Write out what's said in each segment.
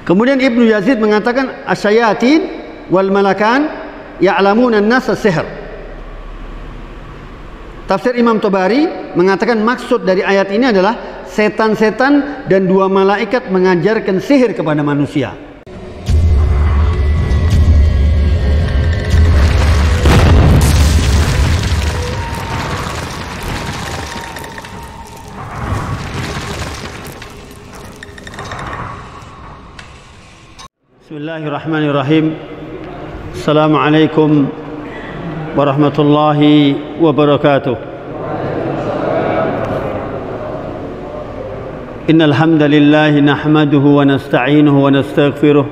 Kemudian Ibnu Yazid mengatakan asyayatin wal malakan ya'lamuna an-nas as-sihr. Tafsir Imam Tabari mengatakan maksud dari ayat ini adalah setan-setan dan dua malaikat mengajarkan sihir kepada manusia. Bismillahirrahmanirrahim. Assalamualaikum warahmatullahi wabarakatuh. Innal hamdalillah nahmaduhu wa nasta'inuhu wa nastaghfiruh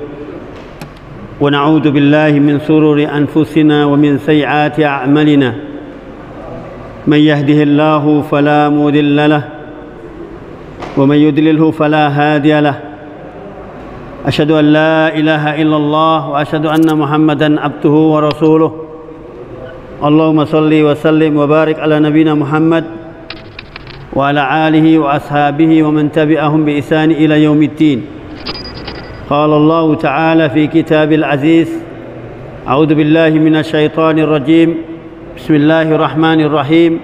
wa na'udzu billahi min shururi anfusina wa min sayyiati a'malina. Man yahdihillahu fala mudilla lahu wa man yudlilhu fala hadiya lahu. Asyhadu an la ilaha illallah wa asyhadu anna Muhammadan abduhu wa rasuluh. Allahumma salli wa sallim wa barik ala nabiyyina Muhammad wa ala alihi wa ashabihi wa man tabi'ahum bi ihsan ila yaumiddin. Qala Allah ta'ala fi kitabil aziz. A'udzu billahi minasy syaithanir rajim. Bismillahirrahmanirrahim.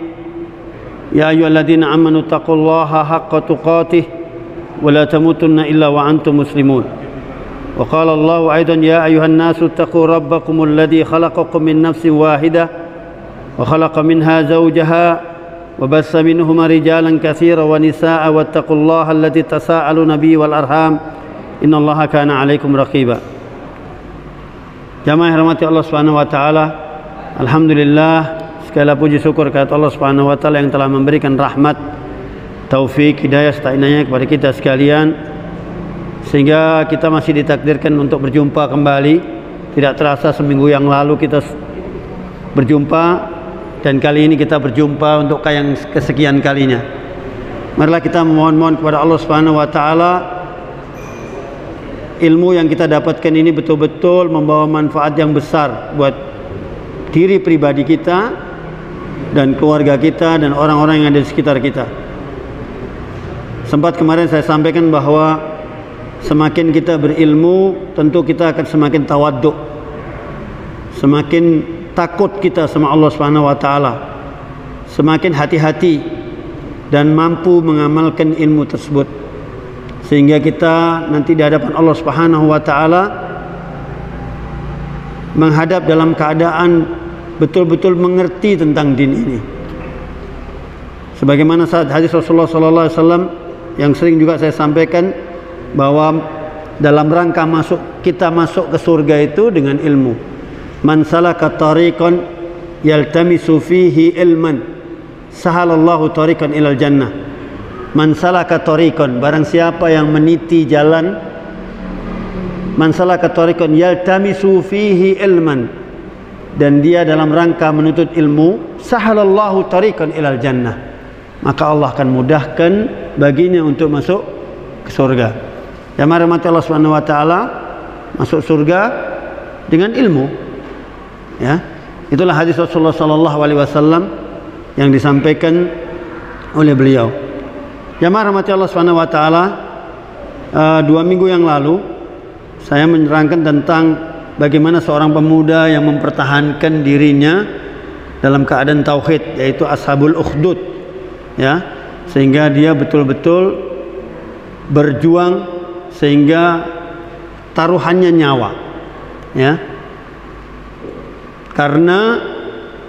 Ya ayyuhalladzina amanu taqullaha haqqa tuqatih wa la tamutunna illa wa antum muslimun. وقال الله أيضا يا أيها الناس اتقوا ربكم الذي خلقكم من نفس واحدة وخلق منها زوجها وبث منهما رجالا كثيرا ونساء واتقوا الله الذي تساءلون به والأرحام إن الله كان عليكم رقيبا. Jamaah rahmati Allah Subhanahu wa taala, alhamdulillah, segala puji syukur kepada Allah Subhanahu wa taala yang telah memberikan rahmat, taufik, hidayah serta inayahnya kepada kita sekalian, sehingga kita masih ditakdirkan untuk berjumpa kembali. Tidak terasa seminggu yang lalu kita berjumpa, dan kali ini kita berjumpa untuk yang kesekian kalinya. Marilah kita memohon-mohon kepada Allah Subhanahu wa taala, ilmu yang kita dapatkan ini betul-betul membawa manfaat yang besar buat diri pribadi kita dan keluarga kita dan orang-orang yang ada di sekitar kita. Sempat kemarin saya sampaikan bahwa semakin kita berilmu, tentu kita akan semakin tawaddu, semakin takut kita sama Allah Subhanahu wa taala, semakin hati-hati dan mampu mengamalkan ilmu tersebut, sehingga kita nanti di hadapan Allah Subhanahu wa taala menghadap dalam keadaan betul-betul mengerti tentang din ini. Sebagaimana saat hadis Rasulullah sallallahu alaihi wasallam yang sering juga saya sampaikan, bahwa dalam rangka kita masuk ke surga itu dengan ilmu. Man salaka tariqan yaltamisu fihi ilman sahalallahu tariqan ilal jannah. Man salaka tariqan, barang siapa yang meniti jalan, man salaka tariqan yaltamisu fihi ilman, dan dia dalam rangka menuntut ilmu, sahalallahu tariqan ilal jannah, maka Allah akan mudahkan baginya untuk masuk ke surga. Jamaah rahmati Allah Subhanahu wa taala, masuk surga dengan ilmu. Ya. Itulah hadis Rasulullah sallallahu alaihi wasallam yang disampaikan oleh beliau. Jamaah rahmati Allah Subhanahu wa taala, 2 minggu yang lalu saya menerangkan tentang bagaimana seorang pemuda yang mempertahankan dirinya dalam keadaan tauhid, yaitu ashabul ukhdud. Ya. Sehingga dia betul-betul berjuang sehingga taruhannya nyawa, ya, karena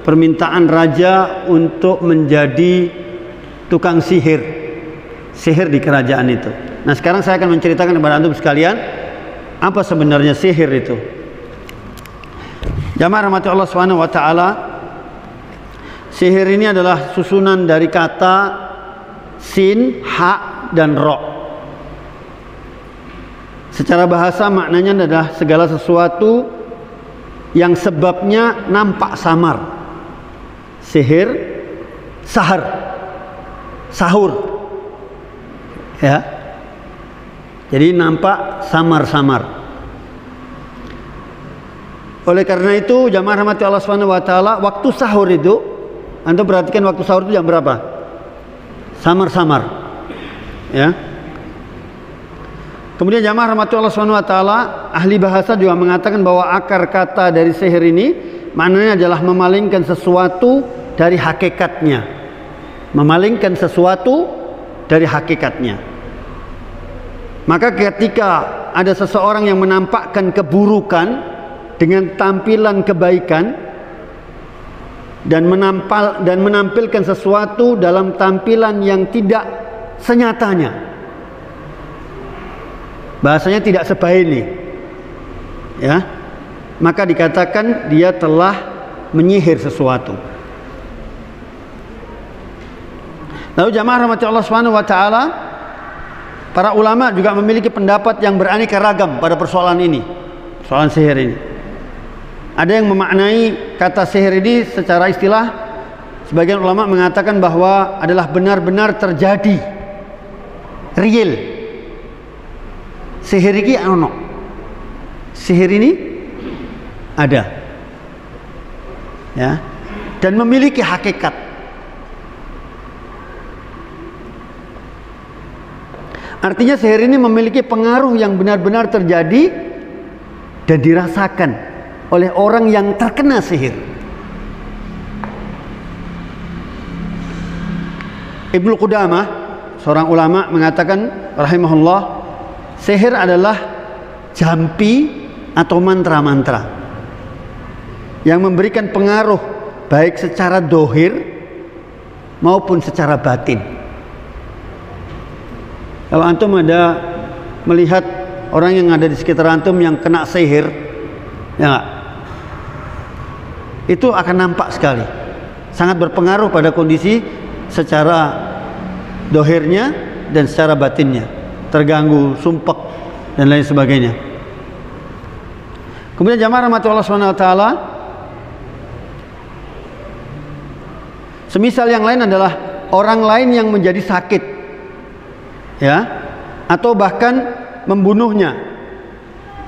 permintaan raja untuk menjadi tukang sihir di kerajaan itu. Nah, sekarang saya akan menceritakan kepada antum sekalian apa sebenarnya sihir itu. Jamaah rahmati Allah Subhanahu wa taala, sihir ini adalah susunan dari kata sin, ha, dan ro. Secara bahasa maknanya adalah segala sesuatu yang sebabnya nampak samar. Sihir, sahur. Ya. Jadi nampak samar-samar. Oleh karena itu, jamaah rahmati Allah Subhanahu wa taala, waktu sahur itu, antum perhatikan waktu sahur itu jam berapa? Samar-samar. Ya. Kemudian jamaah rahmatullah subhanahu wa ta'ala, ahli bahasa juga mengatakan bahwa akar kata dari sihir ini maknanya adalah memalingkan sesuatu dari hakikatnya. Memalingkan sesuatu dari hakikatnya. Maka ketika ada seseorang yang menampakkan keburukan dengan tampilan kebaikan dan menampilkan sesuatu dalam tampilan yang tidak senyatanya, bahasanya tidak sebaik ini, ya, maka dikatakan dia telah menyihir sesuatu. Lalu jamaah rahmati Allah Subhanahu wa taala, para ulama juga memiliki pendapat yang beraneka ragam pada persoalan ini, persoalan sihir ini. Ada yang memaknai kata sihir ini secara istilah, sebagian ulama mengatakan bahwa adalah benar-benar terjadi, real. Sihir ini ono. Sihir ini ada. Ya. Dan memiliki hakikat. Artinya sihir ini memiliki pengaruh yang benar-benar terjadi dan dirasakan oleh orang yang terkena sihir. Ibnu Qudamah, seorang ulama, mengatakan rahimahullah, sihir adalah jampi atau mantra-mantra yang memberikan pengaruh baik secara dohir maupun secara batin. Kalau antum ada melihat orang yang ada di sekitar antum yang kena sihir, ya, itu akan nampak sekali, sangat berpengaruh pada kondisi secara dohirnya dan secara batinnya, terganggu, sumpek dan lain sebagainya. Kemudian jamaah rahmatullah subhanahu wa ta'ala, semisal yang lain adalah orang lain yang menjadi sakit, ya, atau bahkan membunuhnya,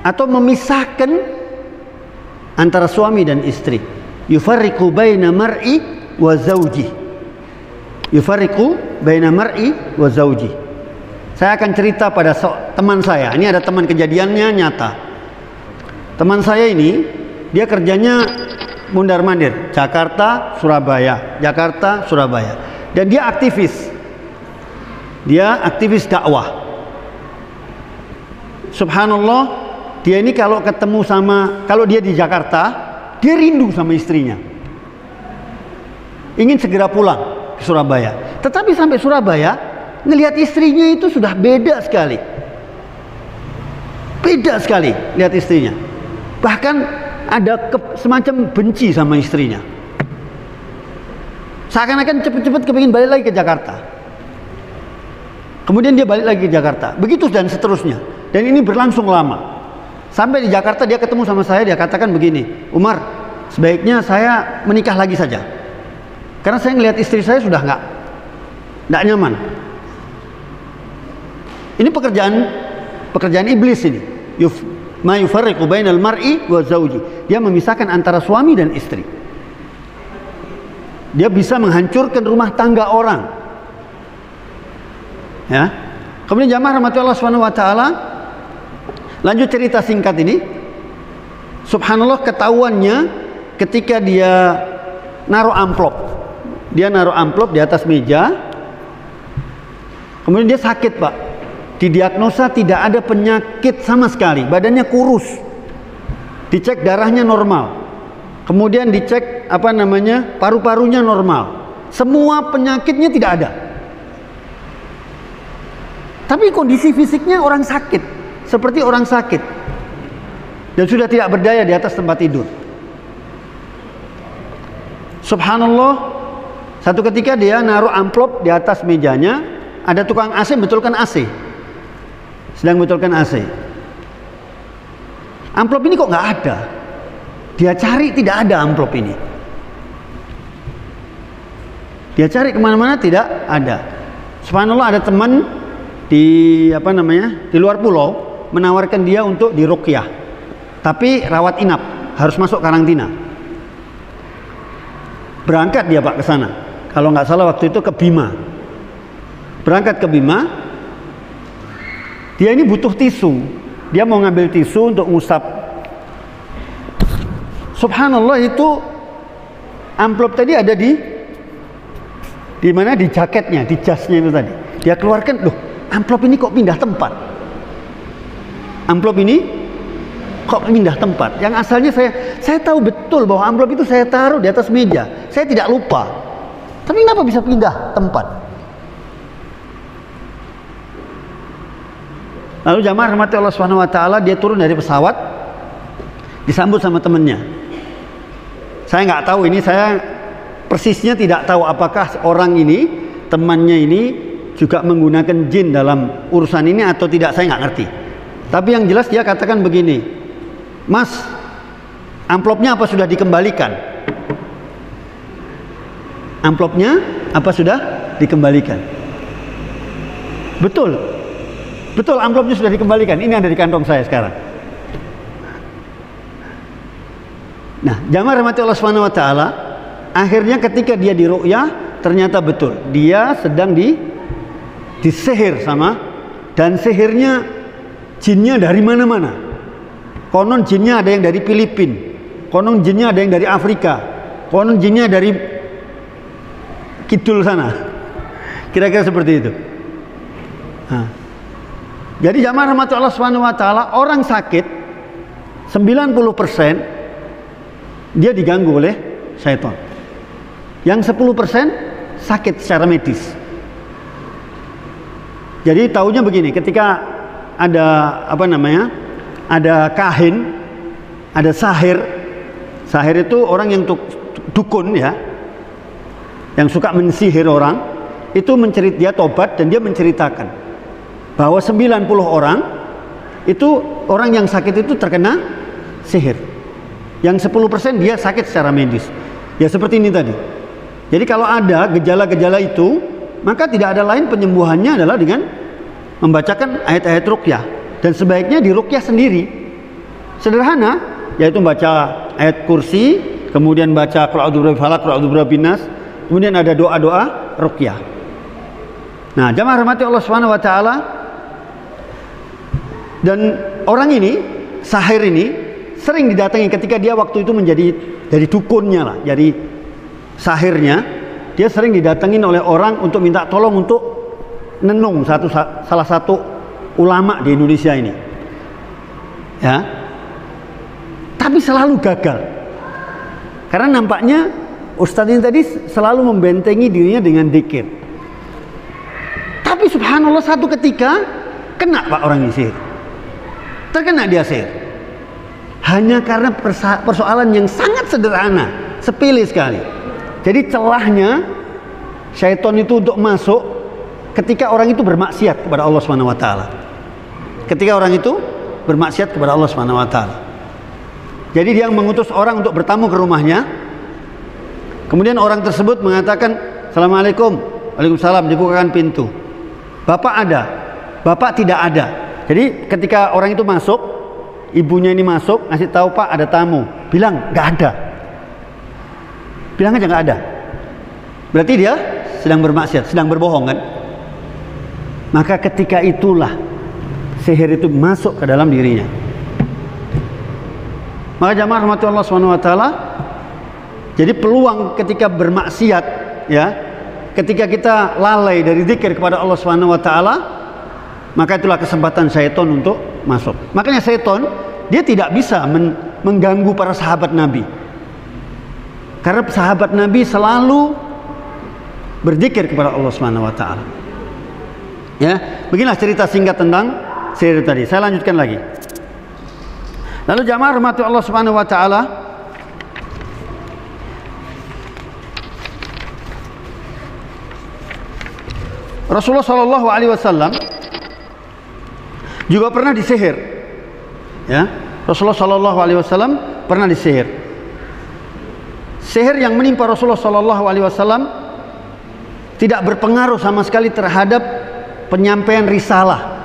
atau memisahkan antara suami dan istri. Yufarriqu baina mar'i wa zawji. Yufarriqu baina mar'i wa zawji. Saya akan cerita pada teman saya. Ini ada teman, kejadiannya nyata. Teman saya ini, dia kerjanya mundar-mandir, Jakarta, Surabaya, Jakarta, Surabaya. Dan dia aktivis. Dia aktivis dakwah. Subhanallah, dia ini kalau ketemu kalau dia di Jakarta, dia rindu sama istrinya. Ingin segera pulang ke Surabaya. Tetapi sampai Surabaya, ngelihat istrinya itu sudah beda sekali. Beda sekali lihat istrinya. Bahkan ada semacam benci sama istrinya. Seakan-akan cepat-cepat kepingin balik lagi ke Jakarta. Kemudian dia balik lagi ke Jakarta. Begitu dan seterusnya. Dan ini berlangsung lama. Sampai di Jakarta dia ketemu sama saya, dia katakan begini, Umar, sebaiknya saya menikah lagi saja. Karena saya ngelihat istri saya sudah nggak nyaman. Ini pekerjaan iblis ini. Ma yufarriqu bainal mar'i wa zawji. Dia memisahkan antara suami dan istri. Dia bisa menghancurkan rumah tangga orang. Ya. Kemudian jamaah rahmatullah subhanahu wa ta'ala, lanjut cerita singkat ini. Subhanallah, ketahuannya ketika dia naruh amplop. Dia naruh amplop di atas meja. Kemudian dia sakit, Pak. Didiagnosa tidak ada penyakit sama sekali, badannya kurus. Dicek darahnya normal. Kemudian dicek paru-parunya normal. Semua penyakitnya tidak ada. Tapi kondisi fisiknya orang sakit, seperti orang sakit. Dan sudah tidak berdaya di atas tempat tidur. Subhanallah, satu ketika dia naruh amplop di atas mejanya, ada tukang AC betulkan AC. Sedang betulkan AC. Amplop ini kok nggak ada. Dia cari, tidak ada amplop ini. Dia cari kemana-mana, tidak ada. Subhanallah, ada teman di luar pulau menawarkan dia untuk diruqyah. Tapi rawat inap, harus masuk karantina. Berangkat dia, Pak, ke sana. Kalau nggak salah waktu itu ke Bima. Berangkat ke Bima. Dia ini butuh tisu. Dia mau ngambil tisu untuk ngusap. Subhanallah, itu amplop tadi ada di mana? Di jaketnya, di jasnya itu tadi. Dia keluarkan, loh, amplop ini kok pindah tempat? Amplop ini kok pindah tempat? Yang asalnya saya tahu betul bahwa amplop itu saya taruh di atas meja. Saya tidak lupa. Tapi kenapa bisa pindah tempat? Lalu jamaah rahmati Allah Subhanahu wa taala, dia turun dari pesawat, disambut sama temannya. Saya nggak tahu ini, saya persisnya tidak tahu apakah orang ini, temannya ini juga menggunakan jin dalam urusan ini atau tidak, saya nggak ngerti. Tapi yang jelas dia katakan begini, "Mas, amplopnya apa sudah dikembalikan?" Amplopnya apa sudah dikembalikan? Betul. Betul, amplopnya sudah dikembalikan. Ini ada di kantong saya sekarang. Nah, jamaah rahmati Allah Subhanahu wa taala, akhirnya ketika dia diru'yah, ternyata betul dia sedang disihir sama, dan sihirnya jinnya dari mana-mana. Konon jinnya ada yang dari Filipina, konon jinnya ada yang dari Afrika, konon jinnya dari kidul sana. Kira-kira seperti itu. Nah, jadi jamaah rahmati Allah Subhanahu wa taala, orang sakit 90% dia diganggu oleh syaitan. Yang 10% sakit secara medis. Jadi taunya begini, ketika ada ada kahin, ada sahir. Sahir itu orang yang dukun ya, yang suka mensihir orang, itu dia tobat dan dia menceritakan bahwa 90 orang itu, orang yang sakit itu terkena sihir. Yang 10% dia sakit secara medis. Ya seperti ini tadi. Jadi kalau ada gejala-gejala itu, maka tidak ada lain penyembuhannya adalah dengan membacakan ayat-ayat ruqyah. Dan sebaiknya di ruqyah sendiri. Sederhana, yaitu baca ayat kursi, kemudian baca qul a'udzu birabbil falaq, qul a'udzu birabbin nas, kemudian ada doa-doa ruqyah. Nah, jamaah rahmati Allah Subhanahu wa taala, dan orang ini, sahir ini, sering didatangi ketika dia waktu itu menjadi dari dukunnya lah, jadi sahirnya, dia sering didatengin oleh orang untuk minta tolong untuk nenung salah satu ulama di Indonesia ini. Ya. Tapi selalu gagal. Karena nampaknya ustadz ini tadi selalu membentengi dirinya dengan dzikir. Tapi subhanallah, satu ketika kena Pak orang ini sihir. Terkena dia sihir. Hanya karena persoalan yang sangat sederhana, sepele sekali. Jadi celahnya syaitan itu untuk masuk ketika orang itu bermaksiat kepada Allah Subhanahu wa taala. Ketika orang itu bermaksiat kepada Allah Subhanahu wa taala. Jadi dia mengutus orang untuk bertamu ke rumahnya. Kemudian orang tersebut mengatakan, "Assalamualaikum." Waalaikumsalam. Dibukakan pintu. "Bapak ada?" "Bapak tidak ada." Jadi ketika orang itu masuk, ibunya ini masuk, ngasih tahu, "Pak, ada tamu." Bilang, "Nggak ada." Bilang aja nggak ada. Berarti dia sedang bermaksiat, sedang berbohong kan? Maka ketika itulah sihir itu masuk ke dalam dirinya. Maka jamaah rahmati Allah Subhanahu wa taala, jadi peluang ketika bermaksiat ya, ketika kita lalai dari zikir kepada Allah Subhanahu wa taala, maka itulah kesempatan syaitan untuk masuk. Makanya syaitan dia tidak bisa mengganggu para sahabat Nabi. Karena sahabat Nabi selalu berzikir kepada Allah Subhanahu wa taala. Ya, beginilah cerita singkat tentang sihir tadi. Saya lanjutkan lagi. Lalu jamaah rahmati Allah Subhanahu wa taala, Rasulullah sallallahu alaihi wasallam juga pernah disihir. Ya, Rasulullah sallallahu alaihi wasallam pernah disihir. Sihir yang menimpa Rasulullah sallallahu alaihi wasallam tidak berpengaruh sama sekali terhadap penyampaian risalah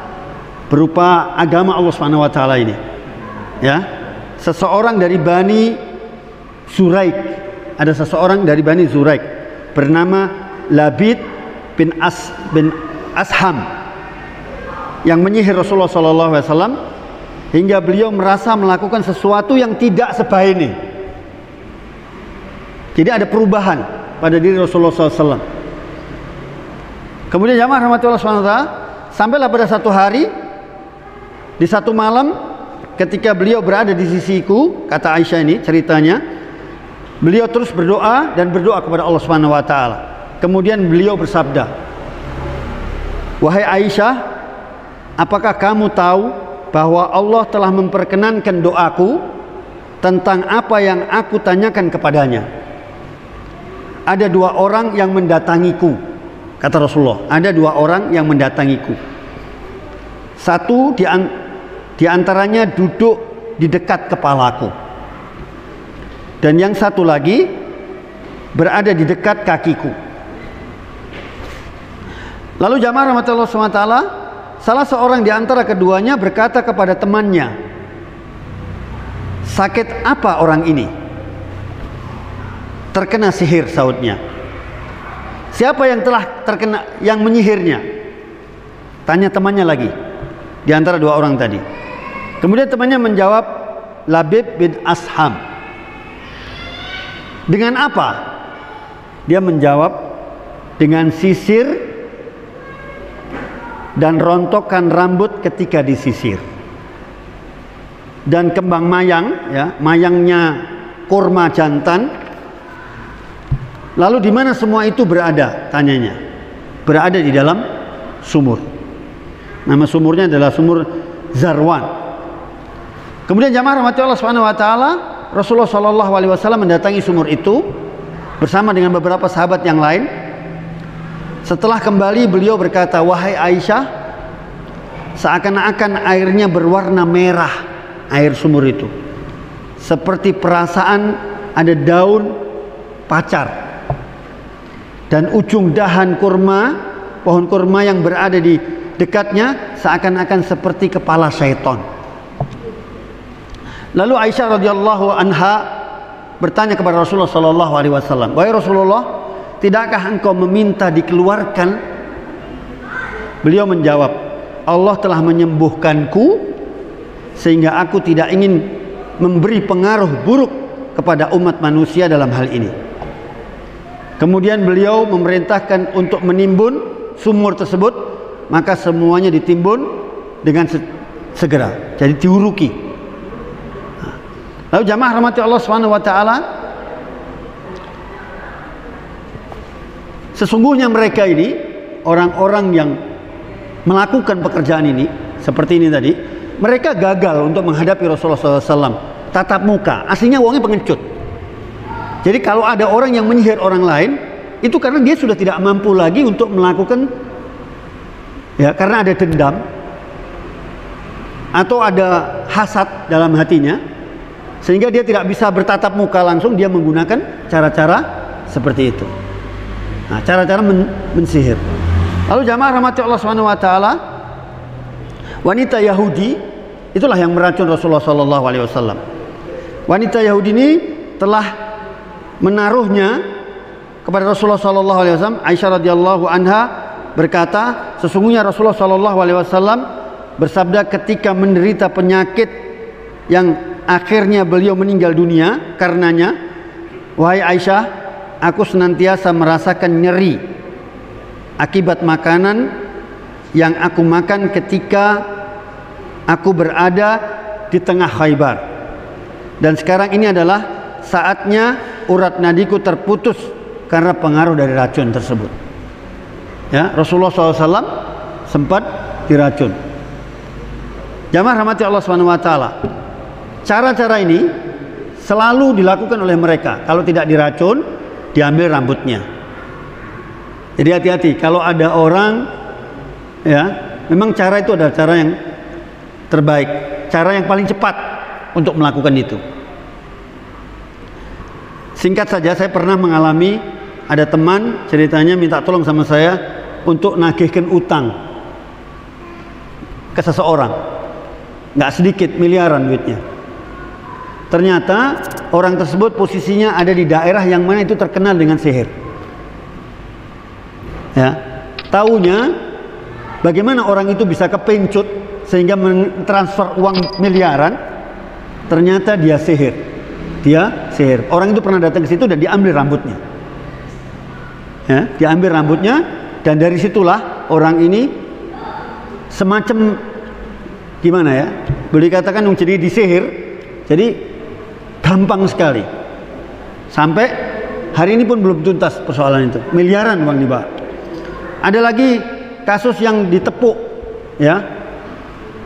berupa agama Allah Subhanahu wa taala ini. Ya, seseorang dari Bani Zuraik, ada seseorang dari Bani Zuraik bernama Labid bin Asham. yang menyihir Rasulullah SAW hingga beliau merasa melakukan sesuatu yang tidak sebaik ini. Jadi ada perubahan pada diri Rasulullah SAW. Kemudian jamaah rahmatullah SWT, sampailah pada satu hari, di satu malam, ketika beliau berada di sisiku, kata Aisyah ini ceritanya, beliau terus berdoa dan berdoa kepada Allah Subhanahu wa taala. Kemudian beliau bersabda, "Wahai Aisyah, apakah kamu tahu bahwa Allah telah memperkenankan doaku tentang apa yang aku tanyakan kepadanya? Ada dua orang yang mendatangiku," kata Rasulullah, "ada dua orang yang mendatangiku. Satu di antaranya duduk di dekat kepalaku, dan yang satu lagi berada di dekat kakiku." Lalu jamaah rahmatullah SWT, salah seorang di antara keduanya berkata kepada temannya, "Sakit apa orang ini?" "Terkena sihir," sautnya. "Siapa yang telah terkena, yang menyihirnya?" Tanya temannya lagi, di antara dua orang tadi. Kemudian temannya menjawab, "Labib bin Asham." "Dengan apa?" Dia menjawab, "Dengan sisir dan rontokan rambut ketika disisir, dan kembang mayang, ya, mayangnya kurma jantan." "Lalu di mana semua itu berada?" tanyanya. "Berada di dalam sumur." Nama sumurnya adalah sumur Zarwan. Kemudian jamaah rahmatullah subhanahu wa ta'ala, Rasulullah SAW mendatangi sumur itu bersama dengan beberapa sahabat yang lain. Setelah kembali beliau berkata, "Wahai Aisyah, seakan-akan airnya berwarna merah, air sumur itu, seperti perasaan ada daun pacar, dan ujung dahan kurma, pohon kurma yang berada di dekatnya seakan-akan seperti kepala syaitan." Lalu Aisyah radhiyallahu anha bertanya kepada Rasulullah SAW, "Wahai Rasulullah, tidakkah engkau meminta dikeluarkan?" Beliau menjawab, "Allah telah menyembuhkanku sehingga aku tidak ingin memberi pengaruh buruk kepada umat manusia dalam hal ini." Kemudian beliau memerintahkan untuk menimbun sumur tersebut, maka semuanya ditimbun dengan segera, jadi diuruki. Lalu jamaah rahmati Allah Subhanahu wa taala, sesungguhnya mereka ini, orang-orang yang melakukan pekerjaan ini seperti ini tadi, mereka gagal untuk menghadapi Rasulullah SAW tatap muka. Aslinya orangnya pengecut. Jadi kalau ada orang yang menyihir orang lain, itu karena dia sudah tidak mampu lagi untuk melakukan, ya, karena ada dendam atau ada hasad dalam hatinya, sehingga dia tidak bisa bertatap muka langsung. Dia menggunakan cara-cara seperti itu. Nah, cara-cara mensihir. Lalu jamaah rahmati Allah Subhanahu wa taala, wanita Yahudi itulah yang meracun Rasulullah SAW. Wanita Yahudi ini telah menaruhnya kepada Rasulullah SAW. Aisyah radhiyallahu anha berkata, sesungguhnya Rasulullah SAW bersabda ketika menderita penyakit yang akhirnya beliau meninggal dunia karenanya, "Wahai Aisyah, aku senantiasa merasakan nyeri akibat makanan yang aku makan ketika aku berada di tengah Khaybar. Dan sekarang ini adalah saatnya urat nadiku terputus karena pengaruh dari racun tersebut." Ya, Rasulullah SAW sempat diracun. Jamaah rahmati Allah Subhanahu wa taala, cara-cara ini selalu dilakukan oleh mereka. Kalau tidak diracun, diambil rambutnya. Jadi hati-hati kalau ada orang, ya, memang cara itu adalah cara yang terbaik, cara yang paling cepat untuk melakukan itu. Singkat saja, saya pernah mengalami, ada teman ceritanya minta tolong sama saya untuk nagihkan utang ke seseorang, nggak sedikit, miliaran duitnya. Ternyata orang tersebut posisinya ada di daerah yang mana itu terkenal dengan sihir. Ya, taunya Bagaimana orang itu bisa kepencut sehingga mentransfer uang miliaran? Ternyata dia sihir. Dia sihir. Orang itu pernah datang ke situ dan diambil rambutnya. Ya, diambil rambutnya, dan dari situlah orang ini semacam gimana ya? Boleh dikatakan jadi disihir. Jadi gampang sekali. Sampai hari ini pun belum tuntas persoalan itu. Miliaran uang dibawa. Ada lagi kasus yang ditepuk, ya.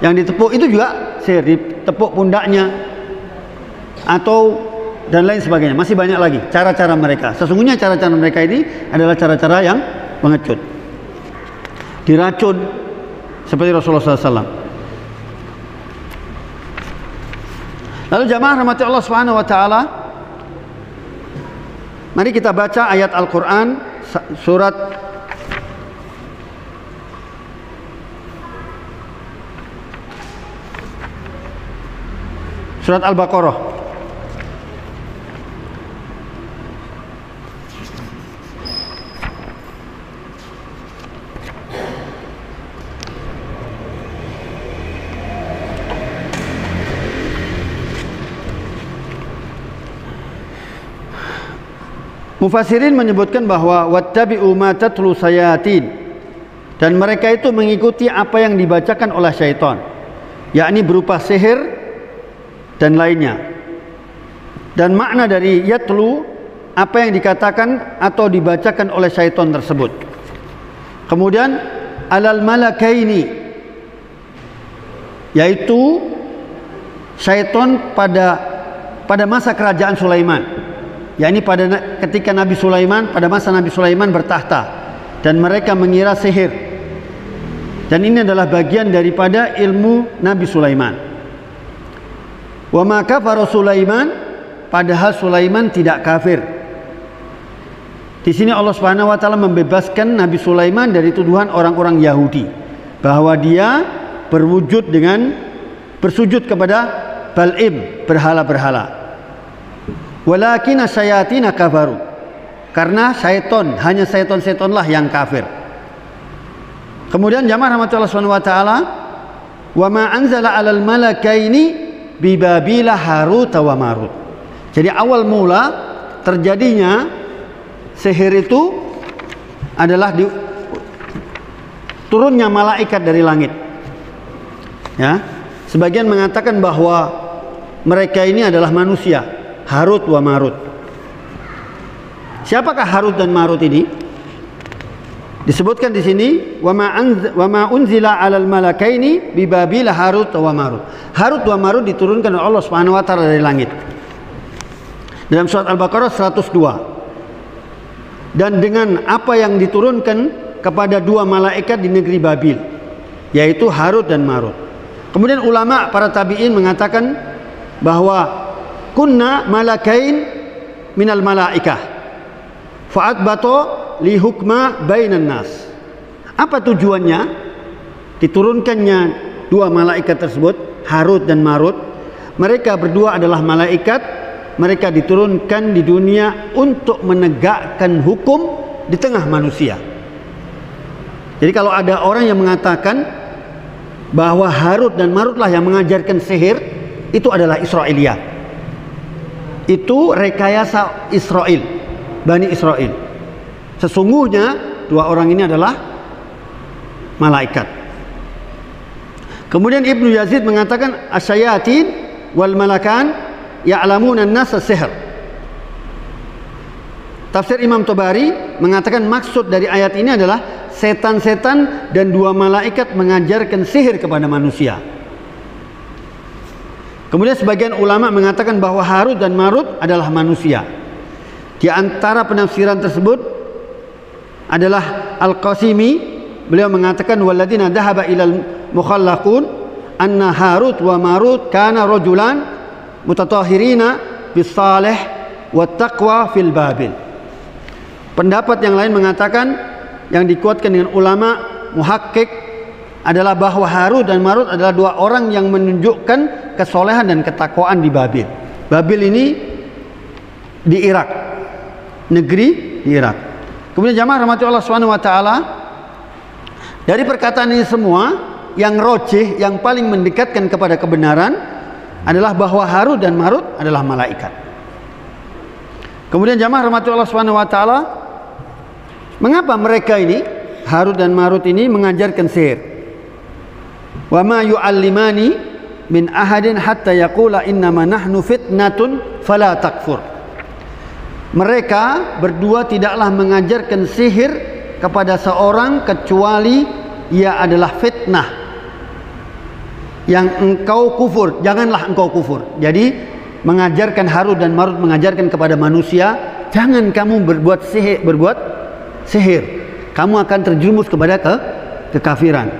Yang ditepuk itu juga sihir, ditepuk pundaknya atau dan lain sebagainya. Masih banyak lagi cara-cara mereka. Sesungguhnya cara-cara mereka ini adalah cara-cara yang mengecut. Diracun seperti Rasulullah SAW. Lalu jamaah rahmati Allah Subhanahu wa taala, mari kita baca ayat Al-Qur'an surat Al-Baqarah. Mufassirin menyebutkan bahwa wattabi'u ma tatlu sayatin, dan mereka itu mengikuti apa yang dibacakan oleh syaitan, yakni berupa sihir dan lainnya. Dan makna dari yatlu, apa yang dikatakan atau dibacakan oleh syaitan tersebut. Kemudian alal malakaini, yaitu syaitan pada masa kerajaan Sulaiman, yakni ketika Nabi Sulaiman, pada masa Nabi Sulaiman bertahta, dan mereka mengira sihir. Dan ini adalah bagian daripada ilmu Nabi Sulaiman. Wa ma kafara Sulaiman, padahal Sulaiman tidak kafir. Di sini Allah Subhanahu wa taala membebaskan Nabi Sulaiman dari tuduhan orang-orang Yahudi bahwa dia bersujud kepada Bal'im, berhala-berhala. Walakin asyayatin kafaru, karena syaitan, hanya syaitan-syaitanlah yang kafir. Kemudian jamaah rahmatullah subhanahu wa ta'ala, wa ma anzala 'alal malakaini bi Babila Harut wa Marut. Jadi awal mula terjadinya sihir itu adalah turunnya malaikat dari langit. Ya, sebagian mengatakan bahwa mereka ini adalah manusia, Harut wa Marut. Siapakah Harut dan Marut ini? Disebutkan di sini wa ma unzila 'alal malakaini bi Babila Harut wa Marut. Harut wa Marut diturunkan oleh Allah Subhanahu wa taala dari langit. Dalam surat Al-Baqarah 102. Dan dengan apa yang diturunkan kepada dua malaikat di negeri Babil, yaitu Harut dan Marut. Kemudian ulama para tabi'in mengatakan bahwa kunna malakain minal malaikah fa'atbato li hukma bainan nas. Apa tujuannya diturunkannya dua malaikat tersebut, Harut dan Marut? Mereka berdua adalah malaikat, mereka diturunkan di dunia untuk menegakkan hukum di tengah manusia. Jadi kalau ada orang yang mengatakan bahwa Harut dan Marutlah yang mengajarkan sihir, itu adalah Israiliyat. Itu rekayasa Israel, Bani Israel. Sesungguhnya dua orang ini adalah malaikat. Kemudian Ibnu Yazid mengatakan asyayatin wal malakan ya'lamuna an-nasa sihr. Tafsir Imam Tabari mengatakan maksud dari ayat ini adalah setan-setan dan dua malaikat mengajarkan sihir kepada manusia. Kemudian sebagian ulama mengatakan bahwa Harut dan Marut adalah manusia. Di antara penafsiran tersebut adalah Al-Qasimi, beliau mengatakan walladzina dhahaba ilal mukhallaqun anna Harut wa Marut kana rajulan mutatahhirina bis salih wat taqwa fil Babil. Pendapat yang lain mengatakan, yang dikuatkan dengan ulama muhakkik, adalah bahwa Harut dan Marut adalah dua orang yang menunjukkan kesolehan dan ketakwaan di Babil. Babil ini di Irak, negeri di Irak. Kemudian jamaah rahmati Allah Subhanahu wa taala, Dari perkataan ini semua, yang rojih, yang paling mendekatkan kepada kebenaran adalah bahwa Harut dan Marut adalah malaikat. Kemudian jamaah rahmati Allah Subhanahu wa taala, mengapa mereka ini, Harut dan Marut ini, mengajarkan sihir? Wa ma yu'allimani min ahadin hatta yaqula innama nahnu fitnatun fala takfur. Mereka berdua tidaklah mengajarkan sihir kepada seorang kecuali ia adalah fitnah yang engkau kufur, janganlah engkau kufur. Jadi mengajarkan, Harut dan Marut mengajarkan kepada manusia, jangan kamu berbuat sihir, kamu akan terjerumus kepada kekafiran.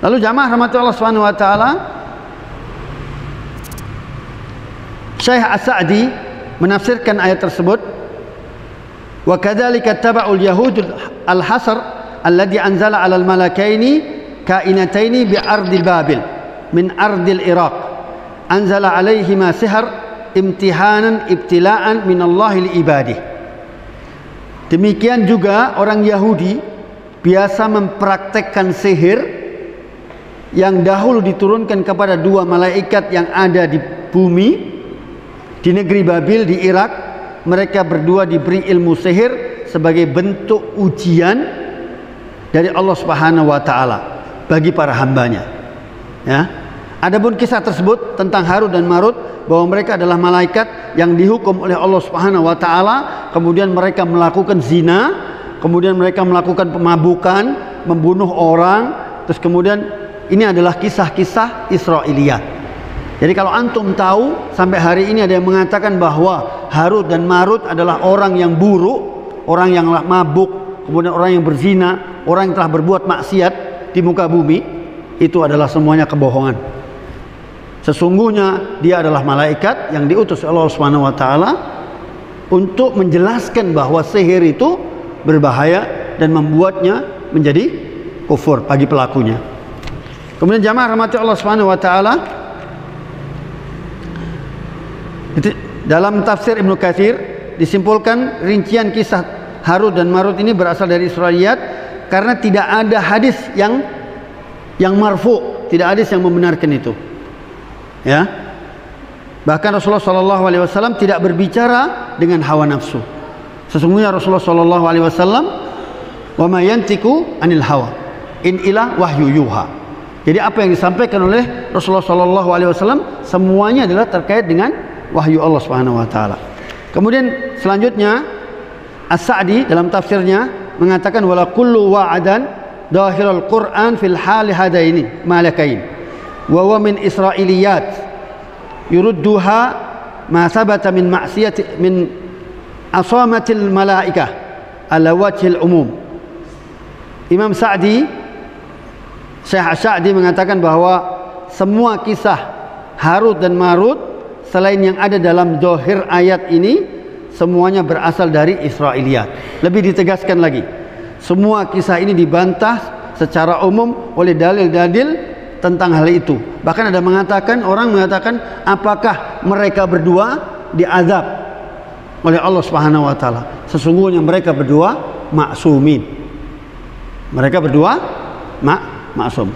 Lalu jamaah rahmati Allah Subhanahu wa taala, Syekh As-Sa'di menafsirkan ayat tersebut, wa kadzalika taba'ul yahud al-hasr alladhi anzala 'alal malakaini kainataini bi ardil babil min ardil iraq anzala 'alaihima sihr imtihanan ibtila'an min Allah li ibadih. Demikian juga orang Yahudi biasa mempraktekkan sihir yang dahulu diturunkan kepada dua malaikat yang ada di bumi di negeri Babil di Irak. Mereka berdua diberi ilmu sihir sebagai bentuk ujian dari Allah Subhanahu wa taala bagi para hambanya. Ya. Adapun kisah tersebut tentang Harut dan Marut bahwa mereka adalah malaikat yang dihukum oleh Allah Subhanahu wa taala, kemudian mereka melakukan zina, kemudian mereka melakukan pemabukan, membunuh orang, terus kemudian ini adalah kisah-kisah Israiliyat. Jadi kalau antum tahu sampai hari ini ada yang mengatakan bahwa Harut dan Marut adalah orang yang buruk, orang yang mabuk, kemudian orang yang berzina, orang yang telah berbuat maksiat di muka bumi, itu adalah semuanya kebohongan. Sesungguhnya dia adalah malaikat yang diutus oleh Allah Subhanahu wa taala untuk menjelaskan bahwa sihir itu berbahaya dan membuatnya menjadi kufur bagi pelakunya. Kemudian jamaah rahmati Allah Subhanahu wa taala, dalam tafsir Ibnu Katsir disimpulkan rincian kisah Harut dan Marut ini berasal dari Israiliyat karena tidak ada hadis yang marfu, tidak hadis yang membenarkan itu. Ya. Bahkan Rasulullah sallallahu alaihi wasallam tidak berbicara dengan hawa nafsu. Sesungguhnya Rasulullah sallallahu alaihi wasallam wa ma yantiku anil hawa in ila wahyu yuha. Jadi apa yang disampaikan oleh Rasulullah sallallahu alaihi wasallam semuanya adalah terkait dengan wahyu Allah Subhanahu wa taala. Kemudian selanjutnya As-Sa'di dalam tafsirnya mengatakan wala kullu wa'adan dahirul Qur'an fil hal hadaini malakain wa huwa min israiliyat yurudduha ma sabata min ma'siyati min asamatil malaikah ala wajhil umum. Imam Sa'di, Syekh As-Sa'di mengatakan bahwa semua kisah Harut dan Marut selain yang ada dalam zahir ayat ini semuanya berasal dari Israiliyat. Lebih ditegaskan lagi, semua kisah ini dibantah secara umum oleh dalil-dalil tentang hal itu. Bahkan ada orang mengatakan apakah mereka berdua diazab oleh Allah Subhanahu wa taala. Sesungguhnya mereka berdua maksumin. Mereka berdua maksum.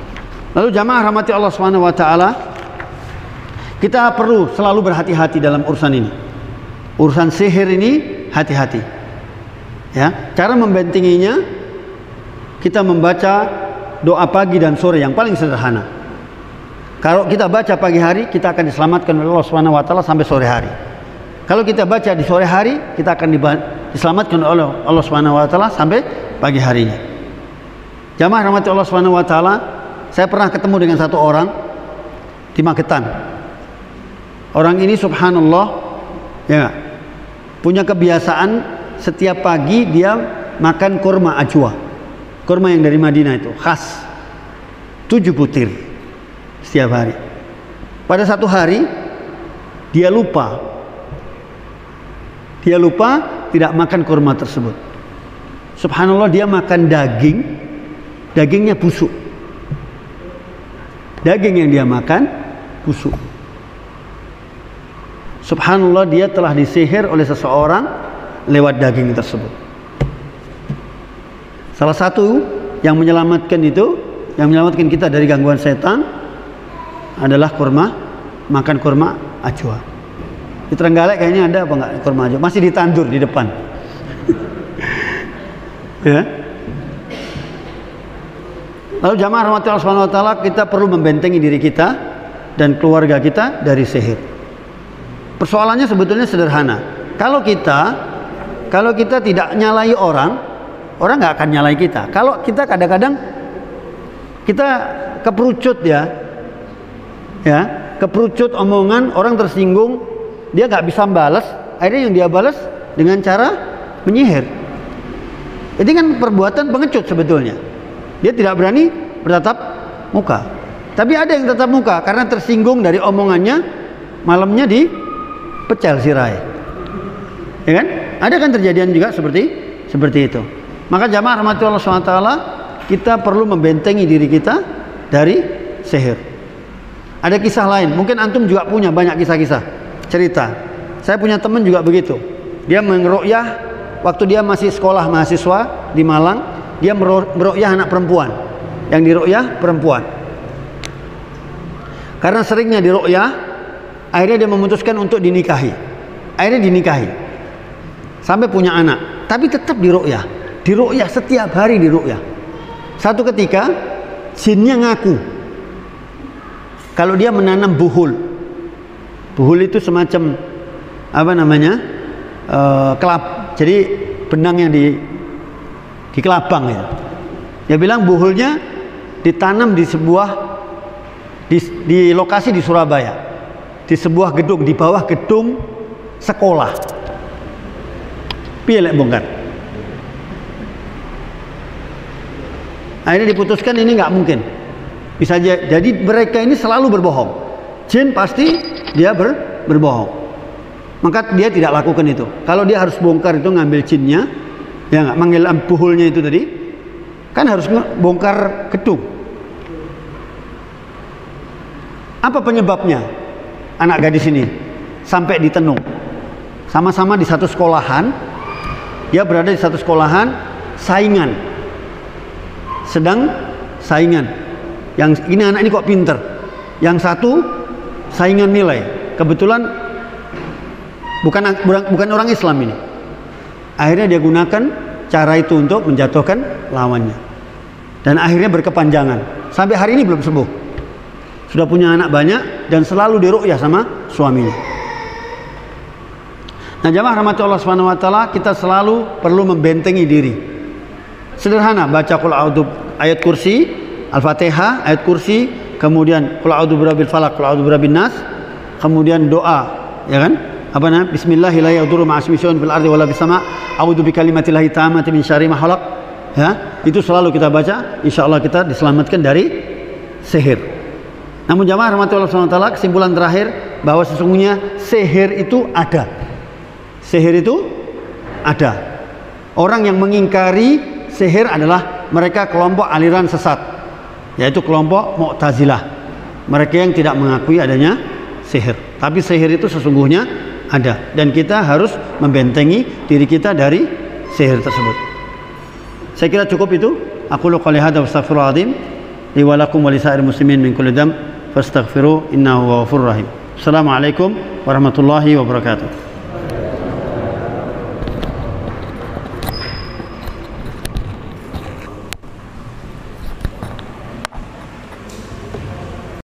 Lalu jamaah rahmati Allah Subhanahu wa taala, kita perlu selalu berhati-hati dalam urusan ini. Urusan sihir ini hati-hati. Ya, cara membentenginya kita membaca doa pagi dan sore yang paling sederhana. Kalau kita baca pagi hari, kita akan diselamatkan oleh Allah Subhanahu wa taala sampai sore hari. Kalau kita baca di sore hari, kita akan diselamatkan oleh Allah Subhanahu wa taala sampai pagi harinya. Jamaah rahmati Allah Subhanahu wa taala, saya pernah ketemu dengan satu orang di Magetan. Orang ini subhanallah, ya, punya kebiasaan setiap pagi dia makan kurma ajwa. Kurma yang dari Madinah itu khas 7 butir setiap hari. Pada satu hari dia lupa tidak makan kurma tersebut. Subhanallah, dia makan dagingnya busuk. Daging yang dia makan busuk. Subhanallah, dia telah disihir oleh seseorang lewat daging tersebut. Salah satu yang menyelamatkan kita dari gangguan setan adalah kurma, makan kurma ajwa. Di Trenggalek kayaknya ada apa enggak kurma ajwa? Masih ditandur di depan. Ya. Lalu jamaah rahmati Allah Subhanahu wa taala, kita perlu membentengi diri kita dan keluarga kita dari sihir. Persoalannya sebetulnya sederhana. Kalau kita tidak nyalai orang nggak akan nyalai kita. Kalau kita kadang-kadang kita keperucut keperucut omongan, orang tersinggung, dia nggak bisa balas, akhirnya yang dia balas dengan cara menyihir. Ini kan perbuatan pengecut sebetulnya. Dia tidak berani bertatap muka. Tapi ada yang tatap muka karena tersinggung dari omongannya, malamnya dipecel sirai. Ya kan? Ada kan terjadian juga seperti itu. Maka jamaah rahmati Allah SWT, kita perlu membentengi diri kita dari sihir. Ada kisah lain, mungkin antum juga punya banyak kisah-kisah, cerita. Saya punya teman juga begitu. Dia mengeruqyah waktu dia masih sekolah mahasiswa di Malang, dia meruqyah anak perempuan. Yang diruqyah perempuan. Karena seringnya diruqyah, akhirnya dia memutuskan untuk dinikahi. Akhirnya dinikahi. Sampai punya anak, tapi tetap diruqyah. Diruqyah setiap hari diruqyah. Satu ketika jinnya ngaku kalau dia menanam buhul. Buhul itu semacam apa namanya? Jadi benang yang di kelabang ya. Dia bilang buhulnya ditanam di lokasi di Surabaya. Di sebuah gedung, di bawah gedung sekolah. Piye lek bongkar? Akhirnya diputuskan ini nggak mungkin. Bisa jadi mereka ini selalu berbohong. Jin pasti dia berbohong. Maka dia tidak lakukan itu. Kalau dia harus bongkar itu ngambil jinnya, ya nggak manggil buhulnya itu tadi, kan harus bongkar gedung. Apa penyebabnya? Anak gadis ini sampai ditenung. Sama-sama di satu sekolahan, dia berada di satu sekolahan, saingan. Sedang saingan. Yang ini anak ini kok pinter. Yang satu saingan nilai. Kebetulan bukan orang Islam ini. Akhirnya dia gunakan cara itu untuk menjatuhkan lawannya. Dan akhirnya berkepanjangan. Sampai hari ini belum sembuh. Sudah punya anak banyak dan selalu diruqyah sama suaminya. Nah, jamaah rahmati Allah Subhanahu wa taala, kita selalu perlu membentengi diri. Sederhana, baca qul a'udzu, ayat kursi, Al-Fatihah, ayat kursi, kemudian qul a'udzu birabbil falaq, qul a'udzu birabbin nas, kemudian doa, ya kan? Apa namanya? Bismillahirrahmanirrahim, ma'asmi syai'un fil ardi wala bis sama', a'udzu bikalimatillahi tammati min syarri ma khalaq. Ya, itu selalu kita baca, insyaallah kita diselamatkan dari sihir. Namun jamaah rahmati Allah Subhanahu wa taala, kesimpulan terakhir bahwa sesungguhnya sihir itu ada. Sihir itu ada. Orang yang mengingkari sihir adalah mereka kelompok aliran sesat, yaitu kelompok Mu'tazilah. Mereka yang tidak mengakui adanya sihir. Tapi sihir itu sesungguhnya ada, dan kita harus membentengi diri kita dari sihir tersebut. Saya kira cukup itu. Aku qouli hadza wastaghfirullahal azim li wa lakum wa lisairil muslimin min kulli dzamb fastaghfiru innahu huwal ghafurur rahim. Assalamualaikum warahmatullahi wabarakatuh.